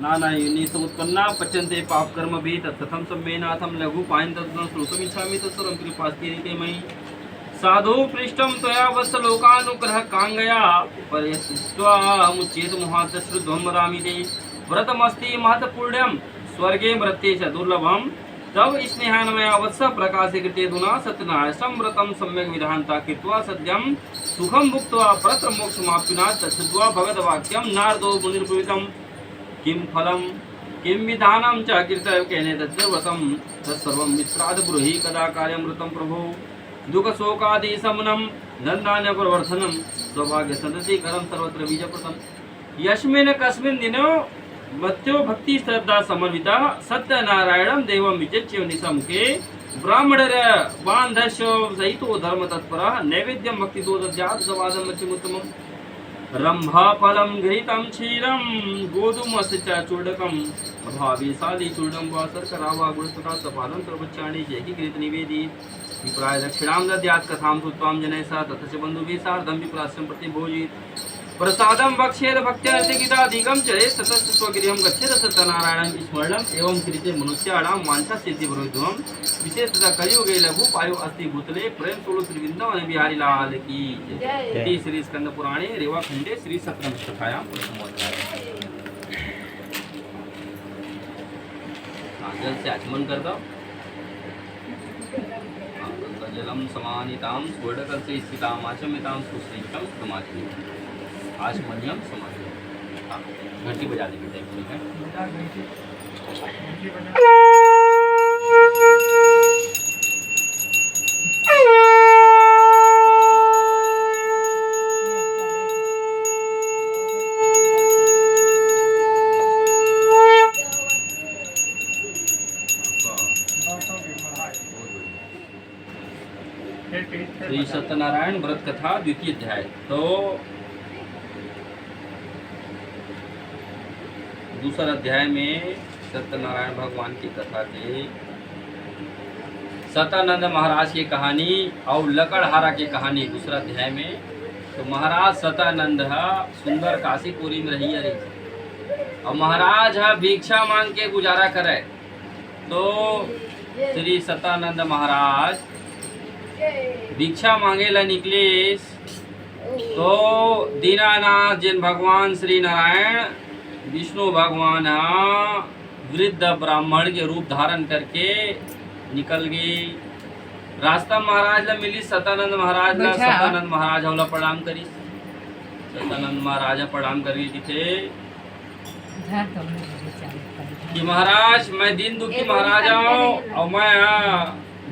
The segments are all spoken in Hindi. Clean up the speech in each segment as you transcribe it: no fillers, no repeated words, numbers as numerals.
नाना योनि समुत्पन्ना पच्यन्ते पाप कर्म भी तत्थम सम्मेनाथम लघु पायन तत्तं श्रोतुमिच्छामि तत्सर्वं कृपास्तीरिते मयि साधु पृष्ठं त्वया वत्स लोकानुग्रह कांगया पर्यस्त्वा मुच्येत मुहात् श्रुध्वं वदामि ते व्रतमस्ति महत्पुण्यं स्वर्गे मृत्ये च दुर्लभं तव स्नेहान्मया वत्स प्रकाशे कृते धुना सत्यनारायणं व्रतं सम्यक् विधान्ता कृत्वा सद्यं सुखं भुक्त्वा परत्र मोक्षमाप्नुना तच्छ्रुत्वा भगवद्वाक्यं नारदो मुनिर्ब्रूहितं किं फलं किं विधानं च कीर्तयकेन तद्व्रतं तत्सर्वं मित्राद ब्रूहि कदा कार्यमृतं प्रभो दुःखशोकादि शमनं धनधान्यप्रवर्धनं सौभाग्यसन्ततिकरं सर्वत्र बीजप्रदं यस्मिन् कस्मिन् दिनो मत्यो भक्ति श्रद्धा समन्विता सत्यनारायणं देवं विचिच्य निसमुखे ब्राह्मणर बान्धस्य सहितो धर्म तत्परः नैवेद्यं भक्तिदोदध्यात् सवादं मच्यमुत्तमम् रम्भाफलं घृतं क्षीरं गोधूमस्य च चूर्णकं भावेशाली चूर्णं वा शर्करा वा गुडस्तथा सफालं सर्वोच्चानि जैकीकृत निवेदि विप्राय दक्षिणां दद्यात् कथां श्रुत्वां जनैः सह तथा च बन्धुभिः सार्धं विप्राश्रमं प्रति भोजयेत् प्रसादं भक्ष्येत भक्त्यार्थिगिदाधिकं चरेत् ततश्च स्वगृहं गच्छेत् सत्यनारायणं स्मरणम् एवं कृते मनुष्याणां वाञ्छासिद्धिर्भवितुं विशेषतः कलियुगे लघुपायो अस्ति भूतले प्रेम स्वरूप श्री वृंदावन बिहारी लाल की जय। श्री स्कंद पुराणे रेवाखंडे श्री सप्तमकथायां प्रथमोऽध्याय। जल से आचमन कर दो। जलम समानितां स्वर्णकलशे स्थितां आचम्यतां सुश्रीतां सुखमाचि आचमनीयम समाधि। घंटी बजा दी बेटा ठीक है। श्री सत्यनारायण व्रत कथा द्वितीय अध्याय। तो दूसरा अध्याय में सत्यनारायण भगवान की कथा के सतानंद महाराज की कहानी और लकड़हारा की कहानी दूसरा अध्याय में। तो महाराज सतानंद सुंदर काशीपुरी में रही है और महाराज भिक्षा मांग के गुजारा करे। तो श्री सतानंद महाराज भिक्षा मांगे ला निकले। तो दीनानाथ जिन भगवान श्री नारायण विष्णु भगवान वृद्ध ब्राह्मण के रूप धारण करके निकल गए। रास्ता महाराज ला मिली सतानंद महाराज ला। सतानंद महाराज होला प्रणाम करी। सतानंद महाराज प्रणाम करी थे कि महाराज मैं दिन दुखी महाराज हूँ और मैं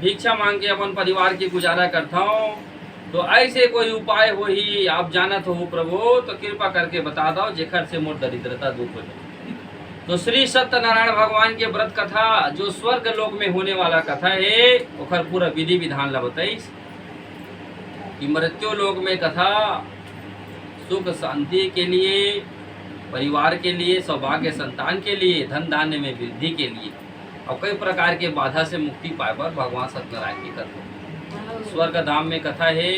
भिक्षा मांग के अपन परिवार की गुजारा करता हूँ। तो ऐसे कोई उपाय हो ही आप जानत हो प्रभु तो कृपा करके बता दो जेखर से मोर दरिद्रता दूर हो जाए। तो श्री सत्यनारायण भगवान के व्रत कथा जो स्वर्ग लोक में होने वाला कथा है ओखर पूरा विधि विधान ला बताइस कि मृत्यु लोक में कथा सुख शांति के लिए, परिवार के लिए, सौभाग्य संतान के लिए, धन धान्य में वृद्धि के लिए और कई प्रकार के बाधा से मुक्ति पाए पर भगवान सत्यनारायण की कथा। स्वर्ग धाम में कथा है।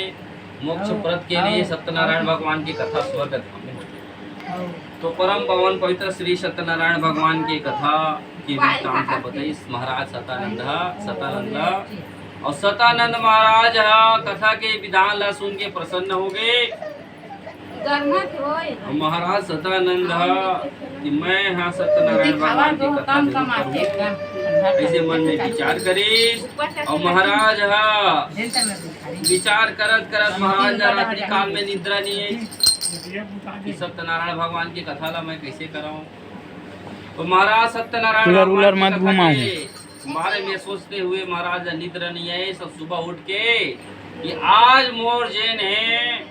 मोक्ष प्रद के लिए सत्यनारायण भगवान की कथा स्वर्ग धाम में होती है। तो परम पावन पवित्र श्री सत्यनारायण भगवान की कथा की वृत्तांत बताई। महाराज सतानंद और सतानंद महाराज कथा के विधान ला सुन के प्रसन्न हो गए। महाराज सतानंद कि मैं हाँ सत्यनारायण भगवान की कथा ऐसे मन में विचार करी। और महाराज विचार करत करत महाराज रात्रि काल में निद्रा नहीं है कि सत्यनारायण भगवान की कथा ला मैं कैसे कराऊं। तो महाराज सत्यनारायण भगवान के बारे में सोचते हुए महाराज निद्रा नहीं है। सब सुबह उठ के कि आज मोर जैन है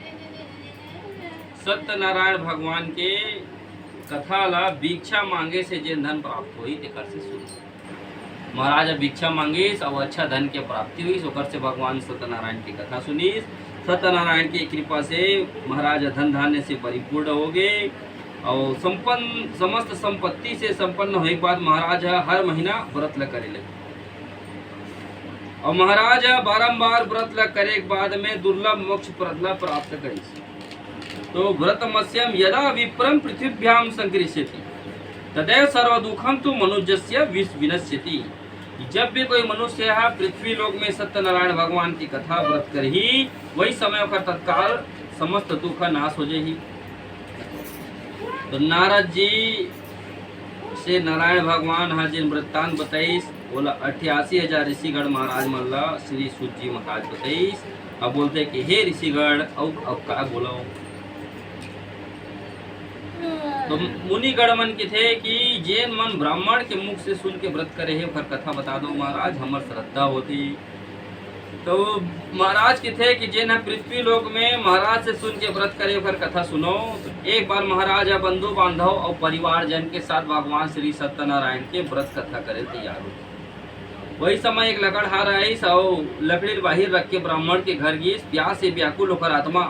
सत्यनारायण भगवान के कथा ला भिक्षा मांगे से जिन धन प्राप्त हुई तेकर से सुनी। महाराज भिक्षा मांगी और अच्छा धन के प्राप्ति हुई सोकर से भगवान सत्यनारायण की कथा सुनी। सत्यनारायण की कृपा से महाराज धन धान्य से परिपूर्ण हो गए और संपन्न समस्त संपत्ति से संपन्न होने के बाद महाराज हर महीना व्रत ल करे लगे। और महाराज बारंबार व्रत ल करे के बाद में दुर्लभ मोक्ष प्रद प्राप्त करी। तो व्रतमस्यम यदा विप्रम पृथ्व्याम संकृष्यति तदेव सर्व दुखम तो मनुष्य विनश्यति। जब भी कोई मनुष्य है पृथ्वी लोक में सत्यनारायण भगवान की कथा व्रत कर ही वही समय का तत्काल समस्त दुख नाश हो जाही। तो नारद जी से नारायण भगवान हा जिन वृत्तांत बताइस बोला 88,000 ऋषिगण महाराज मल्ला श्री सूत जी महाराज बताइस। अब बोलते कि हे ऋषिगण अब का बोलो। तो मुनिगण मन के थे कि जैन मन ब्राह्मण के मुख से सुन के व्रत करे है पर कथा बता दो महाराज हमर श्रद्धा होती। तो महाराज के थे कि जैन पृथ्वी लोक में महाराज से सुन के व्रत करे पर कथा सुनो। तो एक बार महाराज बंधु बांधव और परिवार जन के साथ भगवान श्री सत्यनारायण के व्रत कथा करे तैयार हो। वही समय एक लकड़हार आई और लकड़ी बाहिर रख के ब्राह्मण के घर गई। प्यास से व्याकुल होकर आत्मा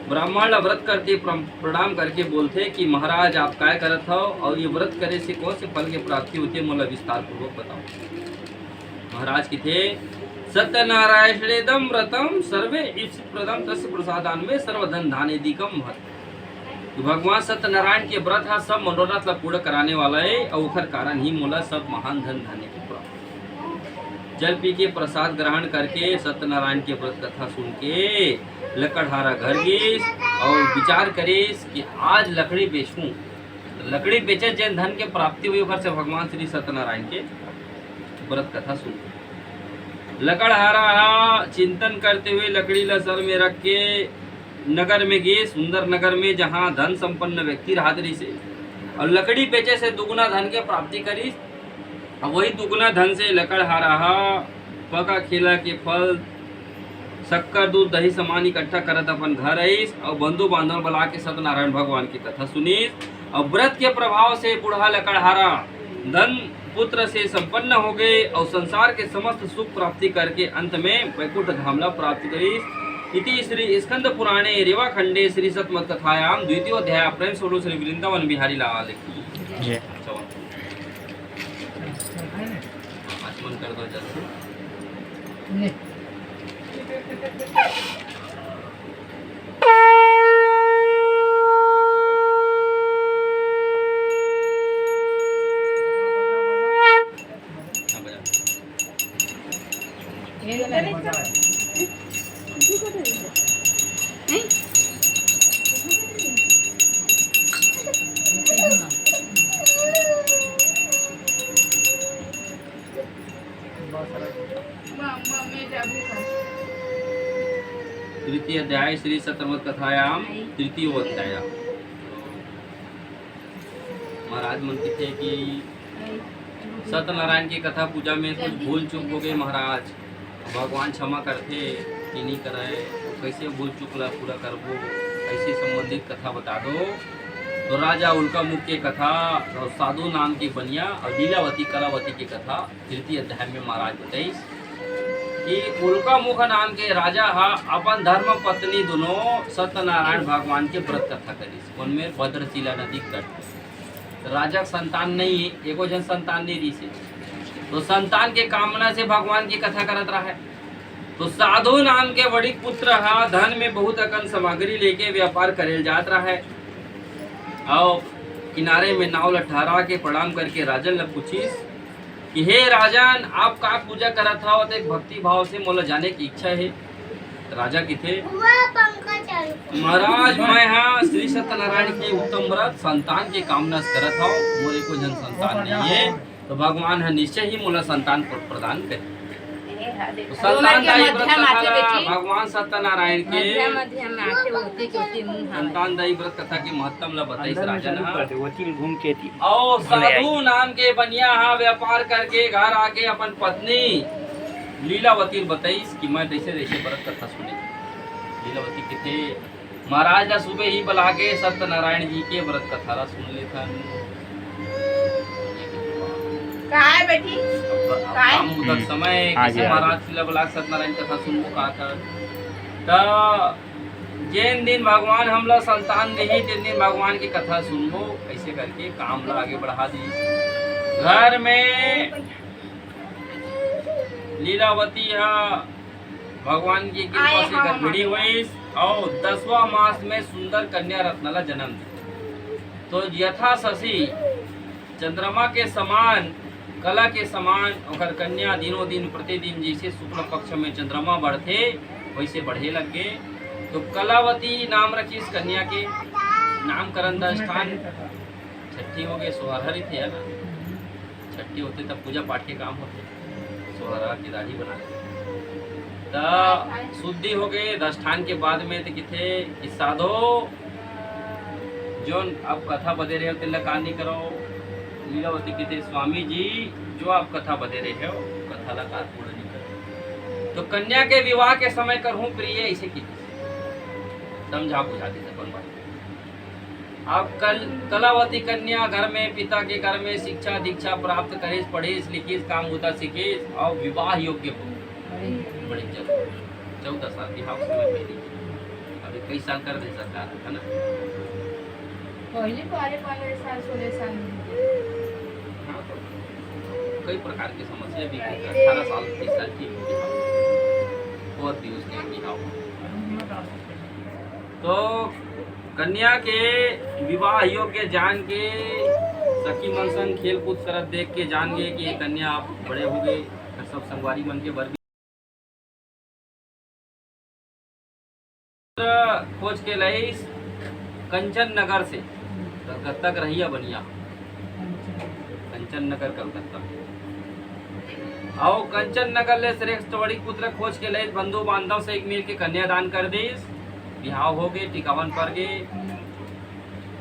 ब्राह्मण व्रत करते प्रणाम करके बोलते कि महाराज आप काय करत हो और ये व्रत करे से कौन से फल की प्राप्ति होती है मोला विस्तार पूर्वक बताओ। महाराज की थे सत्यनारायणेदम व्रतम सर्वे प्रदम तस्य प्रसादान में सर्वधन धानेदिकम महत्। तो भगवान सत्यनारायण के व्रत है सब मनोरथ ला पूरा कराने वाला है और उखर कारण ही मोला सब महान धन धाने की प्राप्ति। जल पी के प्रसाद ग्रहण करके सत्यनारायण के व्रत कथा सुन के लकड़हारा घर गई और विचार करीस कि आज लकड़ी बेचूं। लकड़ी बेचे जैन धन के प्राप्ति हुई घर से भगवान श्री सत्यनारायण के व्रत कथा सुन। लकड़हारा चिंतन करते हुए लकड़ी ला सर में रख के नगर में गए, सुंदर नगर में जहाँ धन संपन्न व्यक्ति रहादरी से और लकड़ी बेचे से दुगुना धन के प्राप्ति करी। वही दुगुना धन से लकड़हारा पका खेला के फल शक्कर दूध दही सामान इकट्ठा करत अपन घर आईस और बंधु बांधव बुला के सत्यनारायण भगवान की कथा सुनीस। और व्रत के प्रभाव से बूढ़ा लकड़हारा धन पुत्र से संपन्न हो गए और संसार के समस्त सुख प्राप्ति करके अंत में वैकुंठ धामला प्राप्त करीस। इति श्री स्कंद पुराणे रेवा खंडे श्री सतमत कथायाम द्वितीय अध्याय प्रेम सोलो श्री वृंदावन बिहारी लाल की आचमन कर दो जल्दी। तृतीय अध्याय श्री सत्यवत कथायाम तृतीय अध्याय। महाराज मन थे कि सत्यनारायण की कथा पूजा में कुछ भूल चूक हो गए महाराज भगवान क्षमा करते कि नहीं कराए कैसे भूल चूक ला पूरा करबो ऐसे संबंधित कथा बता दो। तो राजा उल्का मुख की कथा और साधु नाम की बनिया और लीलावती कलावती की कथा तृतीय अध्याय में महाराज बताइस कि उल्का मुख नाम के राजा हा अपन धर्म पत्नी दोनों सत्यनारायण भगवान के व्रत कथा करीस। उनमें भद्रशिला नदी कट राजा संतान नहीं एगो जन संतान नहीं दी से तो संतान के कामना से भगवान की कथा करत रहा है। तो साधु नाम के बड़ी पुत्र हा धन में बहुत अकन सामग्री लेके व्यापार करेल जात रहा है और किनारे में नाव लठहरा के प्रणाम करके राजन ने पूछीस कि हे राजन आप का पूजा करत हो तो एक भक्ति भाव से मोला जाने की इच्छा है। राजा की थे महाराज मैं हाँ श्री सत्यनारायण के उत्तम व्रत संतान के कामना करत हो मोरे को जन संतान नहीं है तो भगवान है निश्चय ही मोला संतान प्रदान करे। तो संतान दाई व्रत कथा भगवान सत्यनारायण के संतान दाई व्रत कथा के महत्तम ला बताइस राजन घूम के थी और साधु नाम के बनिया हा व्यापार करके घर आके अपन पत्नी लीलावती बताइस कि मैं जैसे जैसे व्रत कथा सुनी। लीलावती के थे महाराज ला सुबह ही बुला के सत्यनारायण जी के व्रत कथा ला सुन लेता काय बेटी काय उधर समय किसी महाराज से बुला सत्यनारायण कथा सुनबो का कर तो जिन दिन भगवान हमला संतान दे जिन दिन भगवान की कथा सुनबो ऐसे करके काम ला आगे बढ़ा दी। घर में लीलावती भगवान की कृपा से गर्भिणी हुई और 10वां मास में सुंदर कन्या रत्नला जन्म दी। तो यथा शशि चंद्रमा के समान, कला के समान और कन्या दिनों दिन प्रतिदिन जैसे शुक्ल पक्ष में चंद्रमा बढ़ते वैसे बढ़े लग गए। तो कलावती नाम रखी इस कन्या के। नामकरण का स्थान छठी हो गए, सोहरहरी थे ना, छठी होते तब पूजा पाठ के काम होते, सोहरा की दाढ़ी बना त शुद्धि हो गए। दस्तान के बाद में तो किथे कि साधो जो आप कथा बदे रहे हो तिल्ला कान नहीं करो। लीलावती किथे स्वामी जी जो आप कथा बदे रहे हो कथा ला कार पूर्ण नहीं करो। तो कन्या के विवाह के समय करहूँ प्रिय ऐसे की समझा बुझा दे अपन बात। अब कलावती कन्या घर में पिता के घर में शिक्षा दीक्षा प्राप्त करे, पढ़े लिखे, काम होता सीखे और विवाह योग्य हो। बड़ी जल्द 14 साल की हाउस में पहली, अभी कई साल कर दे सरकार है ना, पहले 12 साल 16 साल हाँ, तो कई प्रकार की समस्या भी 18 साल 30 साल की बहुत भी उसने बिहाव। तो कन्या के विवाह योग्य जान के सखी मन संग खेल कूद करत देख के जान गए कि ये कन्या आप बड़े हो गए। सब संगवारी मन के बर खोज के लई कंचन नगर से कलकत्ता रहिया बनिया, कंचन नगर कलकत्ता आओ कंचन नगर ले श्रेष्ठ बड़ी पुत्र खोज के लई बंधु बांधव से एक मिल के कन्यादान कर दीस। बिहाव हो गए, टिकावन पर गए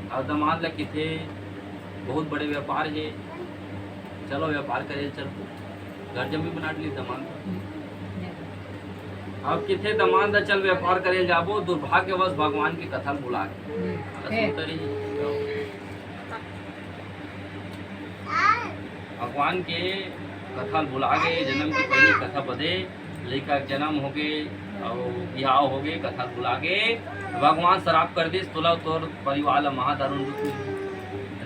और दमाद लगे थे बहुत बड़े व्यापार है, चलो व्यापार करे, चलो घर जमी बना ली दमाद। अब किथे दमाद चल व्यापार करे जाबो, दुर्भाग्यवश भगवान की कथा बुला भगवान के कथा बुला गए। जन्म की पहली कथा बदे लड़का जन्म हो गए और बिहाव हो गए, कथा बुला गए। भगवान शराब कर दी तुला तोर परिवार महादारुण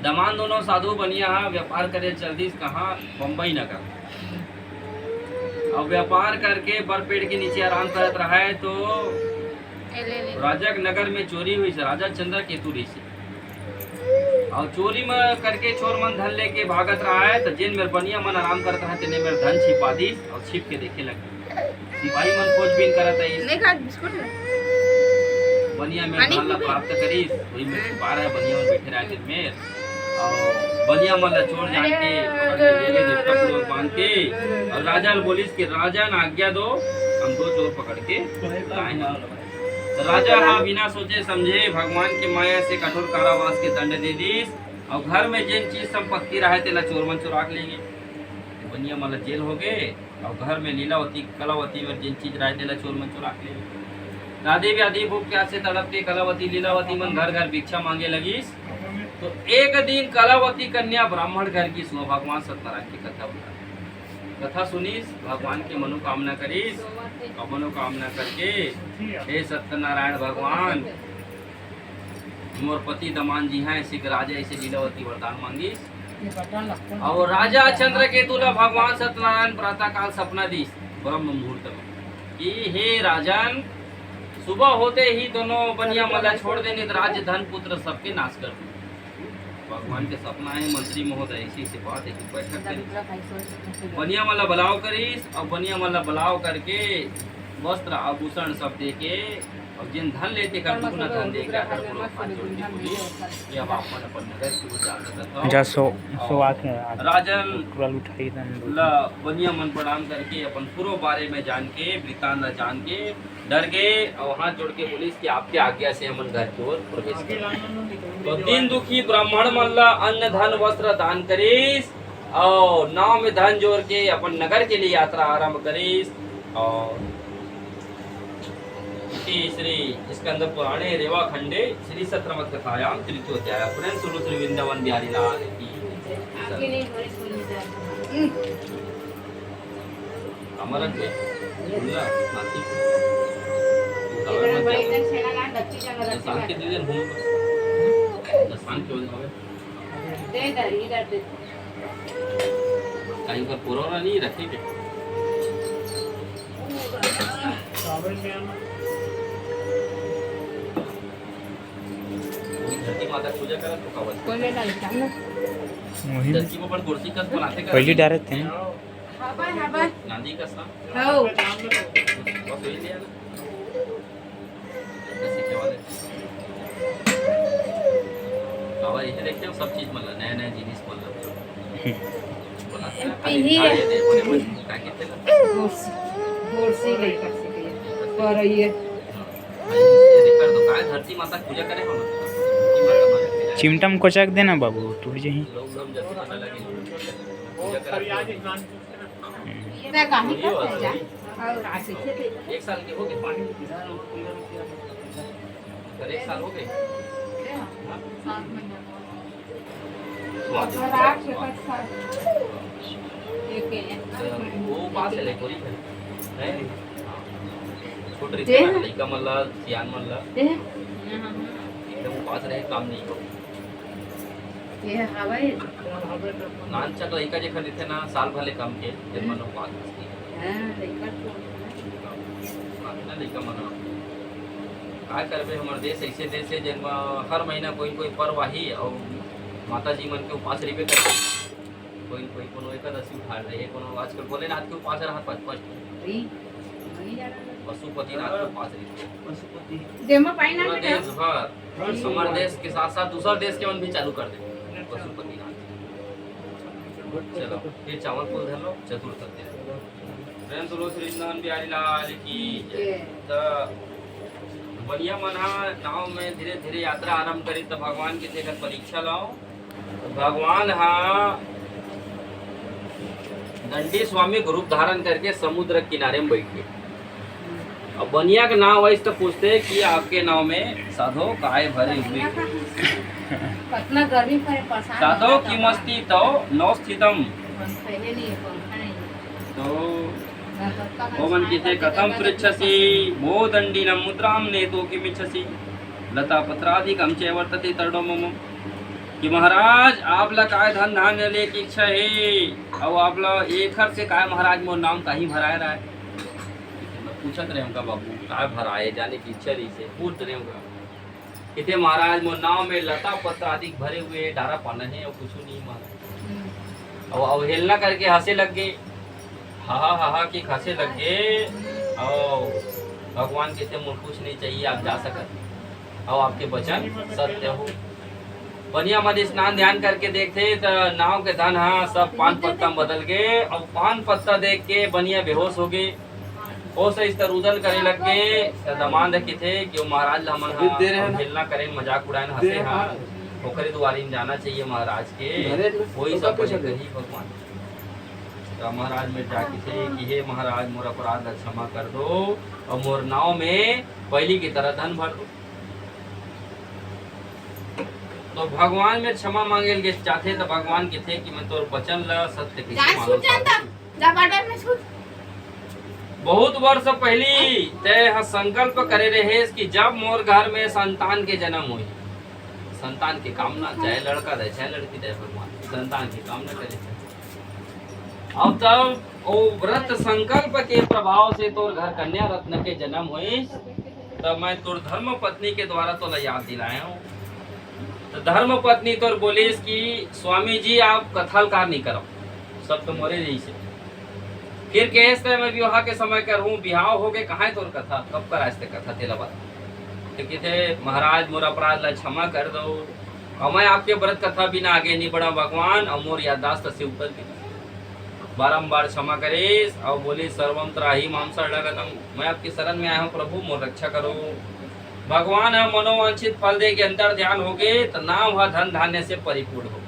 दमान दोनों साधु बनिया व्यापार करे चल दी कहाँ बम्बई नगर। अब व्यापार करके बरपेड़ के नीचे आराम करत रहा है तो राजा नगर में चोरी हुई से राजा चंद्र केतुरी से और चोरी में करके चोर मन धन लेके भागत रहा है। तो जेन में बनिया मन आराम करता है तेने में धन छिपा दी और छिप के देखे लगे। सिपाही मन खोजबीन करत है बनिया में धन ला प्राप्त करी वही में छुपा रहा है। बनिया मन बैठे रहे में और बनिया मन चोर जान के बांध के और राजा बोलिस कि राजा ने आज्ञा दो हम 2 चोर पकड़ के लाए। तो राजा हाँ बिना सोचे समझे भगवान के माया से कठोर कारावास के दंड दे दीस और घर में जिन चीज संपत्ति रहे तेला चोर मन चुरा लेंगे। बनिया मन जेल हो गए और घर में लीलावती कलावती में जिन चीज रहे तेला चोर मन चुरा लेंगे। राधे भी आदि भूख प्यास से तड़प के कलावती लीलावती मन घर घर भिक्षा मांगे लगीस। तो एक दिन कलावती कन्या ब्राह्मण घर की सुनो भगवान सत्यनारायण की कथा बता। कथा सुनीस भगवान की मनोकामना करीस और मनोकामना करके हे सत्यनारायण भगवान मोर पति दमान जी हैं ऐसे राजा ऐसे लीलावती वरदान मांगीस। और राजा चंद्र केतु भगवान सत्यनारायण प्रातः काल सपना दीस ब्रह्म मुहूर्त में कि हे राजन सुबह होते ही दोनों बनिया मला छोड़ देने राज्य धन पुत्र सबके नाश कर दो। भगवान के सपना है मंत्री महोदय ऐसी से बात है कि बैठक करी बनिया मला बलाव करीस और बनिया मला बलाव करके वस्त्र आभूषण सब दे के और जिन धन लेते कर दुगना धन दे के हर लोग हाथ जोड़ के बोली कि अब आप अपन नगर की ओर जाना था। सो आके राजन कुरल उठाई ला बनिया मन प्रणाम करके अपन पूरे बारे में जान के वृतांत जान के डर गए और हाथ जोड़ के बोली कि आपके आज्ञा से हम घर की ओर प्रवेश करें। तो दीन दुखी ब्राह्मण मन ला अन्न धन वस्त्र दान करीस और नाव में धन जोड़ के अपन नगर के लिए यात्रा आरंभ करीस। और श्री स्कंद पुराणे रेवा खंडे श्री सत्रमत कथायाम तृतीयोध्याय पुनः सुनो श्री वृंदावन बिहारी लाल की अमरन के बोला नाती शांत के दिन हूं शांत क्यों हवे दे इधर इधर दे कहीं का कोरोना नहीं रखे के धरती माता पूजा करत तो कवच कोले ना सांग ना वही धरती को पण गोरसी कस बनाते का पहिली डायरेक्ट थे ना हवा नांदी कसा हो बस वही लिया ना जैसे के वाले और ये देखते हो सब चीज मतलब नया नया जिनिस मतलब पिही है। काय घेते ना गोरसी गई कर सके पर ये कर दो काय धरती माता पूजा करे हो ना धरती माता माने चिमटा में कोचाक देना बाबू टूट जाही लोग लोग जैसे पता लगे पूजा करे ते काहे करते जा और आसे थे एक साल के हो गए पानी कर एक साल हो गए 7 महीना स्वाद रात से पास एक है वो पास है कोरी है छोट जे रीते लइका मल्ला सियान मल्ला ये एकदम पास रहे काम नहीं हो हवा है नान चक लइका जे खरीदते ना साल भले काम के जन्म लो पास की हां लेकर ना लइका मना काय करबे हमर देश ऐसे देश है जन्म हर महीना कोई कोई पर्व आही और माता जी मन के उपास रिबे करते कोई कोई कोनो एकादशी उठा रहे कोनो आजकल बोले ना आज के उपास रहा पाँच वही जाना पशुपति नाथ के उपास रहे देमा पाई ना पूरा बेटा देश भर हमारे देश के साथ साथ दूसरा देश के मन भी चालू कर दे पशुपति नाथ चलो ये चावल फूल धर लो चतुर्थ प्रेम तुलो श्री नंदन बिहारी लाल की जय। तो बढ़िया मना नाव में धीरे धीरे यात्रा आरंभ करी तो भगवान की देखत परीक्षा लाओ तो भगवान हाँ दंडी स्वामी रूप धारण करके समुद्र किनारे में बैठ गए। अब बनिया के नाव वैसे तो पूछते कि आपके नाव में साधो काय भरे हुए कितना गर्मी पड़े परेशान साधो की मस्ती तो नौ स्थितम पहले नहीं है पंखा नहीं तो भवन किसे कथम पृच्छसि भो दंडिनम मुद्राम नेतो किमिच्छसि लता पत्रादिकम च वर्तते तर्डो मम कि महाराज आपला काय धन धान्य ले की इच्छा है और आपला एक हर से काय महाराज मोर नाम कहीं भराए रहा है पूछत रहे हमका बाबू काय भराए जाने की इच्छा रही से पूछ रहे हमका किते महाराज मोर नाम में लता पत्र आदि भरे हुए डारा पाना है और कुछ नहीं महाराज और अवहेलना करके हंसे लग गए हा कि हंसे लग गए और भगवान कहते मुझे कुछ नहीं चाहिए आप जा सकते और आपके वचन सत्य हो बनिया मध्य स्नान ध्यान करके देखते तो नाव के धन हाँ सब पान पत्ता बदल गए और पान पत्ता देख के बनिया बेहोश हो गए ओ से इस तरह उदल करे लग गए दमान रखे थे कि वो महाराज हमन खेलना करें मजाक उड़ाए हंसे हाँ ओकरे द्वारी जाना चाहिए महाराज के वही सब कुछ कही भगवान तो महाराज में जाके थे कि हे महाराज मोर अपराध क्षमा कर दो और मोर नाव में पहली की तरह धन भर दो तो भगवान में क्षमा मांगे के चाहते तो भगवान के थे कि मैं तोर वचन ला सत्य के बहुत वर्ष पहली तय संकल्प करे रहे कि जब मोर घर में संतान के जन्म हुई संतान की कामना चाहे लड़का दे चाहे लड़की दे भगवान संतान की कामना करे अब तब वो व्रत संकल्प के प्रभाव से तोर घर कन्या रत्न के जन्म हुई तब मैं तोर धर्म पत्नी के द्वारा तो याद दिलाया हूँ तो धर्म पत्नी तोर बोलिस कि स्वामी जी आप कथलकार नहीं करो सब तो मोरे जैसे फिर कहते मैं विवाह के समय करूँ बिहाव हो गए कहाँ तोर कथा कब कराते कथा तेला बता तो कहते महाराज मोर अपराध ला क्षमा कर दो और मैं आपके व्रत कथा बिना आगे नहीं बढ़ा भगवान और मोर याददाश्त से उतर गई बारंबार क्षमा करे और बोले सर्वम त्राही माम शरणगतम मैं आपकी शरण में आया हूँ प्रभु मोर रक्षा करो भगवान है मनोवांछित फल दे के अंतर ध्यान हो गए तो नाव वह धन धान्य से परिपूर्ण हो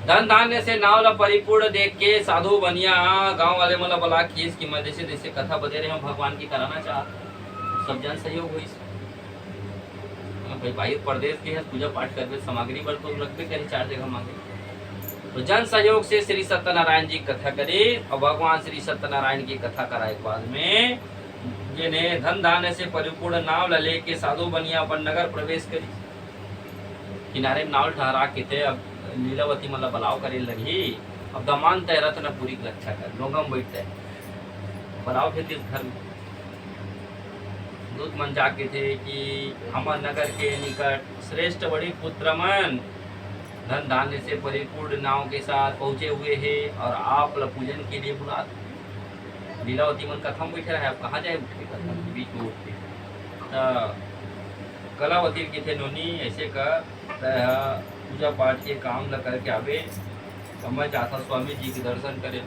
धन धान्य से नाव ला परिपूर्ण देख के साधु बनिया गांव वाले मतलब बोला कि इसकी मैं जैसे जैसे कथा बदे रहे हूँ भगवान की कराना चाहते सब जन सहयोग हुई भाई बाहर प्रदेश के है पूजा पाठ करके सामग्री बर तो रखबे करी 4 जगह मांगे तो जन सहयोग से श्री सत्यनारायण जी कथा करे और भगवान श्री सत्यनारायण की कथा कराए बाद में जिन्हें धन धान्य से परिपूर्ण नाव ला लेके साधु बनिया अपन नगर प्रवेश करी किनारे नाव ठहरा के थे अब लीलावती मतलब बलाव करे लगी अब दमान तय रत्न पूरी की रक्षा कर लोगम बैठते बलाव थे घर में दूत मन जाके थे कि हमर नगर के निकट श्रेष्ठ बड़ी पुत्र मन धन धान्य से परिपूर्ण नाव के साथ पहुंचे हुए हैं और आप पूजन के लिए बुला लीलावती मन कथा में बैठे रहे, आप कहाँ जाए उठ के कथा में बीच में उठ के कलावती के थे नोनी ऐसे कर पूजा पाठ के काम न करके आवे तो मैं चाहता स्वामी जी के दर्शन करे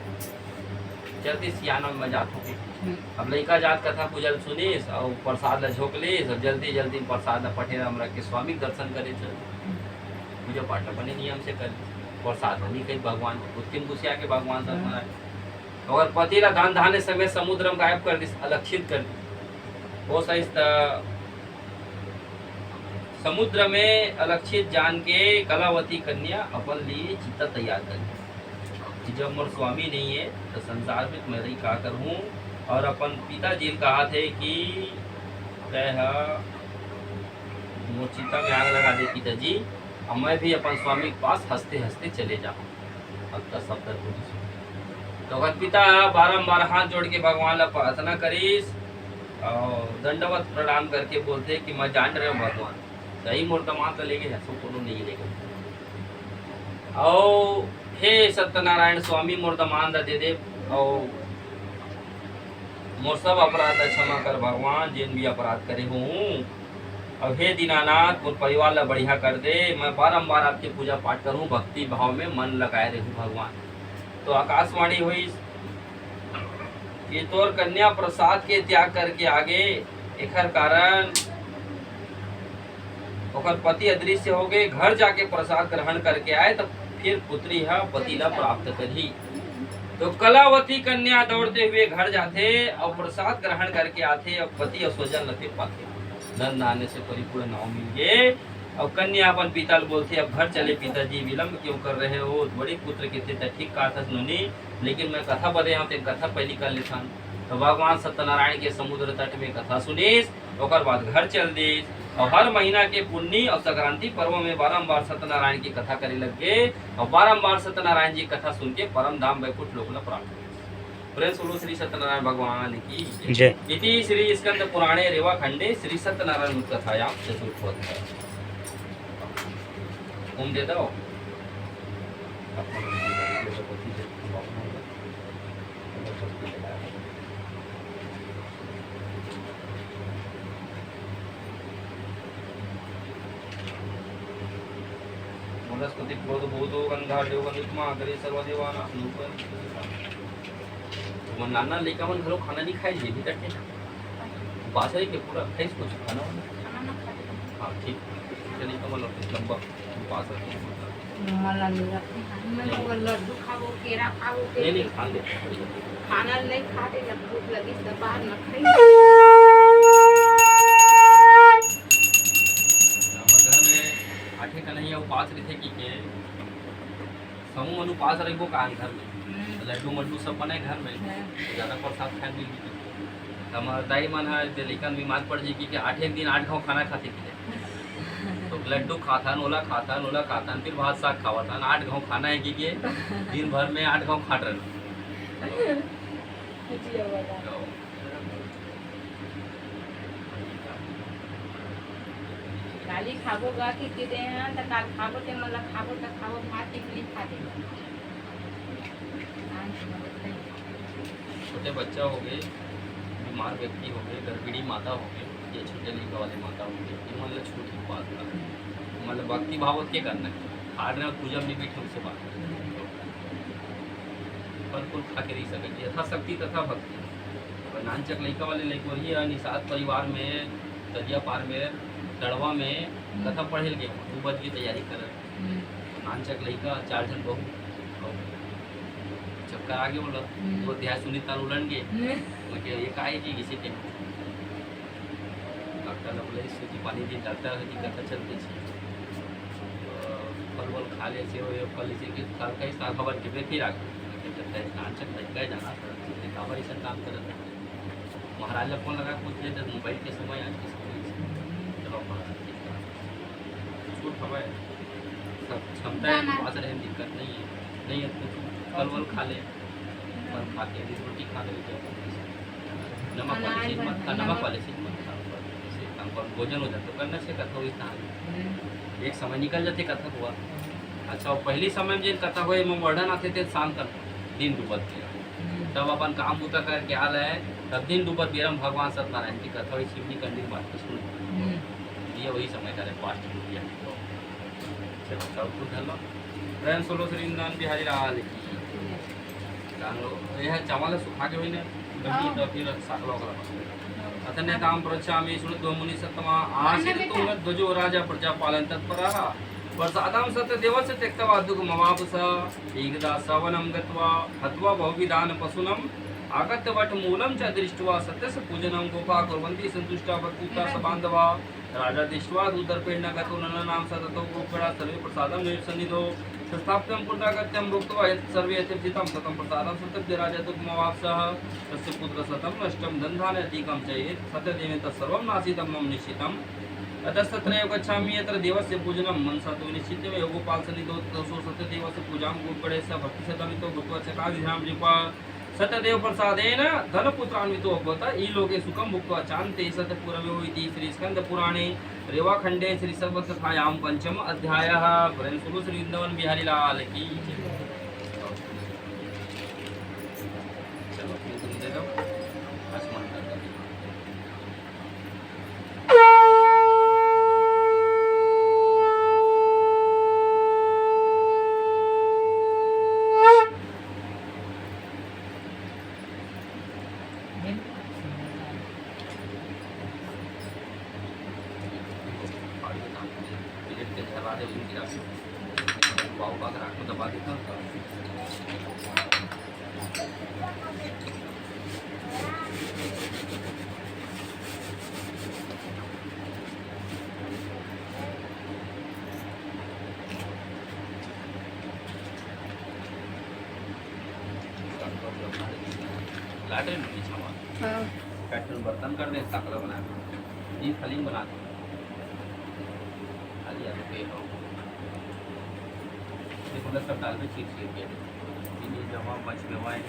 जल्दी सियाना में जाता हूँ। अब लड़का जात कथा पूजल सुनीस और प्रसाद ला झोंक लीस और जल्दी जल्दी प्रसाद ला पठे हम रख के स्वामी के दर्शन करे चल पूजा पाठ अपने नियम से कर प्रसाद नहीं कहीं भगवान उत्तिम गुस्सा के भगवान से बनाए और पति ला दान धान्य समय समुद्र में गायब कर दी अलक्षित कर दी हो सही समुद्र में अलक्षित जान के कलावती कन्या अपन लिए चिता तैयार कर दी। जब मोर स्वामी नहीं है तो संसार में मैं क्या करूँ और अपन पिताजी कहा थे कि मोर चिता में आग लगा दे पिताजी और मैं भी अपन स्वामी के पास हंसते हंसते चले जाऊँ। अब तक सब तो अगर पिता बारम्बार हाथ जोड़ के भगवान ला प्रार्थना करीस और दंडवत प्रणाम करके बोलते कि मैं जान रहे हूँ भगवान सही मोर दमाद तो लेके हंसो कोनो नहीं लेके और हे सत्यनारायण स्वामी मोर दमाद दे दे और मोर सब अपराध क्षमा कर भगवान जिन भी अपराध करे हूँ और हे दीनानाथ मोर परिवार ला बढ़िया कर दे मैं बारम्बार आपकी पूजा पाठ करूँ भक्ति भाव में मन लगाए रहूँ भगवान। तो आकाशवाणी हुई कि तोर कन्या प्रसाद के त्याग करके आगे एकर कारण ओकर पति अदृश्य हो गए घर जाके प्रसाद ग्रहण करके आए तो फिर पुत्री है पति ला प्राप्त करी। तो कलावती कन्या दौड़ते हुए घर जाते और प्रसाद ग्रहण करके आते और पति और स्वजन लते पाते धन धान्य से परिपूर्ण नाव मिल गए और कन्या अपन पिता बोलते अब घर चले पिताजी विलम्ब क्यों कर रहे हो बड़े पुत्र के थे ठीक कहा था नोनी लेकिन मैं कथा बदे हूँ तो कथा पहली कर लेता तो भगवान सत्यनारायण के समुद्र तट में कथा सुनीस और बाद घर चल दीस और हर महीना के पुण्य और संक्रांति पर्व में बारम्बार सत्यनारायण की कथा करे लग गए और बारम्बार सत्यनारायण जी कथा सुन के परम धाम वैकुंठ लोक ला प्राप्त प्रेम सुनो श्री सत्यनारायण भगवान की जय। इति श्री स्कंद पुराणे रेवा खंडे श्री सत्यनारायण कथायां चतुर्थ ओम दे दो वनस्पति क्रोध भूतो गंधा देवगनित्मा करे सर्वदेवाना मन नाना लेका मन घरो खाना नहीं खाए जे भी करते बासरी के पूरा खाइस कुछ खाना हां ठीक चलिए तो मतलब लंबा पास रखते मला नहीं रखते मैं वो लड्डू खाओ केरा खाओ नहीं खा ले खाना नहीं खाते जब भूख लगी तो बाहर न खाई घर में आठे का नहीं उपास रहते कि के समूह अनुपास रखो कान घर में लड्डू मड्डू सब बनाए घर में ज़्यादा प्रसाद खाए मिल हमारा दाई मन है लेकिन बीमार पड़ जाएगी कि 8 दिन 8 घाव खाना खाते कि तो लड्डू खाता ओला खाता फिर भात साग खावा था 8 घाव खाना है कि दिन भर में 8 घाव खाट रहे काली खाबो गा कि दे हैं त काल खाबो ते मतलब खाबो त खाबो भात टिकली खा दे छोटे बच्चा हो गए बीमार व्यक्ति हो गए गर्भिणी माता हो गए ये छोटे लड़का वाले माता हो गए मतलब छोटी बात मतलब भक्ति भावत के करना है हार रहे पूजा में भी ठीक से बात फल फूल खा के रह सके यथाशक्ति तथा भक्ति नानचक लड़का वाले लड़को ही निषाद परिवार में दरिया पार में दड़वा में कथा पढ़े गए 2 बज की तैयारी कर नानचक लड़का 4 जन बहू चक्कर आगे बोला वो अध्याय सुनी तार उलन गए ये काहे की किसी के डॉक्टर ने बोले इसकी पानी दी डॉक्टर की कथा चलती फल वल खा ले से फल इसे कि कल कई साल खबर के फिर आ गए नानचक लड़का जाना काबर ऐसा काम कर महाराज फोन लगा पूछ ले मोबाइल के समय आज के समय छूट हवा सब क्षमता है पास रहे दिक्कत नहीं है तो फल वल खा ले फल खा के रोटी खा ले नमक वाले चीज मत खा पर भोजन हो जाता करने से कथा हुई कहानी एक समय निकल जाते कथा हुआ। अच्छा और पहली समय में जिन कथा हुए में वर्णन आते थे शाम तक दिन डूबत थे तब अपन काम बूता करके आल है तब दिन डूबत बेरम भगवान सत्यनारायण की कथा हुई शिवजी कंडी की बात सुन ये वही समय करे पास्ट किया चलो सब कुछ धलो प्रेम सोलो श्री इंद्रान बिहारी लाल की जान लो यह चावल सुखा के हुई ने गंदी तो फिर साकलो करा अतने ताम प्रचामी सुन दो मुनि सत्तमा आसित तुंग ध्वजो राजा प्रजा पालन तत्परः वर्षादां सत्य देवस्य त्यक्त्वा दुःखमवापस एकदा सवनं गत्वा हत्वा बहुविधान पशूनां आगत्य वट मूलं च दृष्ट्वा सत्यस्य पूजनं गोपा कुर्वन्ति सन्तुष्टा भक्तियुक्ता स बान्धवा राजा दृष्ट्वा उदर्पेण गतो ननानां सततो गोपड़ा सर्वे प्रसादं निर्सन्निधो संस्थाप्यं पुनरागत्यं भुक्त्वा यत् सर्वे यथेप्सितं सतं प्रसादं सत्यस्य राजा दुःखमवाप्सः तस्य पुत्र सतं नष्टं धनधान्याधिकं च यत् सत्यदेवेन तत्सर्वं नासीतं मम निश्चितम् अतस्तत्रैव गच्छामि यत्र देवस्य पूजनं मनसा तु निश्चितमेव गोपालसन्निधौ ततो सत्यदेवस्य पूजां गोपड़ेस्य भक्तिसदमितो भूत्वा चकादिधाम नृपा सत्यदेव प्रसादेन धनपुत्रान्वितो अभवत् ईलोके सुखं भुक्त्वा चान्ते सत्यपूर्वयो इति श्रीस्कन्दपुराणे रेवाखण्डे श्रीसर्वकथायां पञ्चम अध्यायः। प्रेम सुरु श्री वृंदावन बिहारी लाल की चलो तुम दे दो आसमान कर दो दबा देता लाटे में पैटर्न बर्तन कर दे साकला बना ये फलिंग बना दो खाली आलू पे हो सब डाल में चीज जमा मछ गवाए